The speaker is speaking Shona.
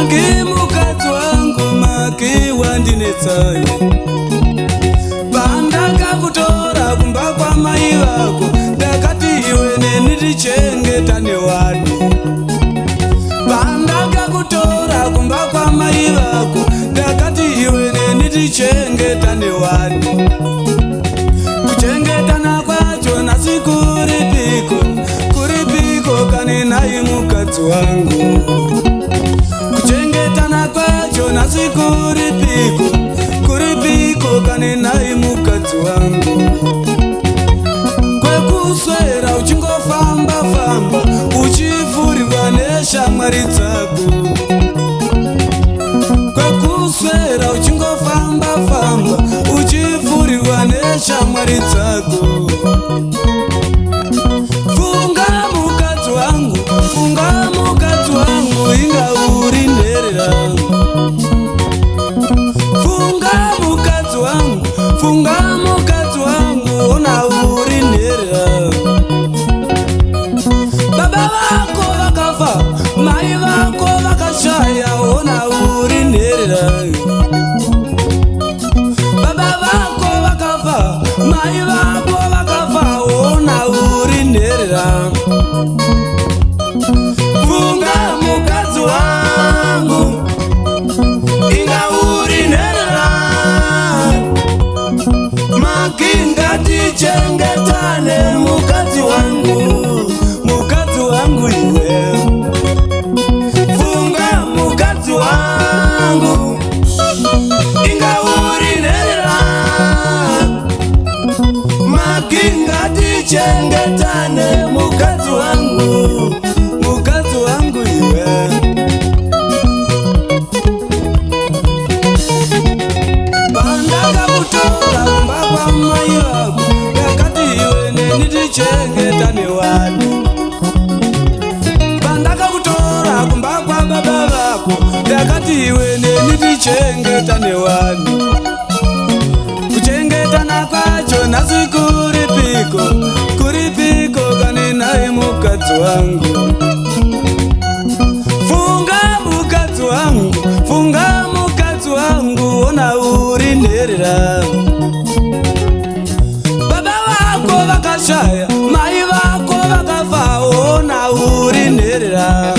Magi mukadzi wangu, Magi wandinetsaye. Pandakakutora kumba kwamai vako, ndakati iwe neni tichengetane wani. Pandakakutora kumba kwamai vako, ndakati iwe neni tichengetane wani. Kuchengetana kwacho nasi kuripiko, kuripiko kani nai mukadzi wangu. Kuchengetana kwacho nasi kuripiko, kuripiko kani nai mukadzi wangu. Kwekuswera uchingofamba famba, uchivhurirwa neshamwari dzako. Kwekuswera uchingofamba famba, uchivhurirwa neshamwari dzako. Funga mukadzi wangu, funga mukadzi wangu, inga uri nherera. Funga mukadzi wangu, funga mukadzi wangu, ona uri nherera. Baba vako vakafa, mai vako vakashaya, ona uri nherera. Baba vako vakafa, mai vako vakafa, ona uri nherera. Funga mukadzi wangu, inga uri nherera. Magi ngatichengetane mukadzi wangu, mukadzi wangu iwe. Funga mukadzi wangu, inga uri nherera. Magi ngatichengetane mukadzi wangu, mukadzi wangu iwe. Pandakakutora kumba kwamai vako, ndakati iwe neni tichengetane wani. Pandakakutora kumba kwababa vako, ndakati iwe neni tichengetane wani. Kuchengetana kwacho nasi kuripiko, kuripiko kani nai mukadzi wangu. Funga mukadzi wangu, funga mukadzi wangu, ona uri nherera. Baba vako vakashaya, mai vako vakafa, ona uri nherera.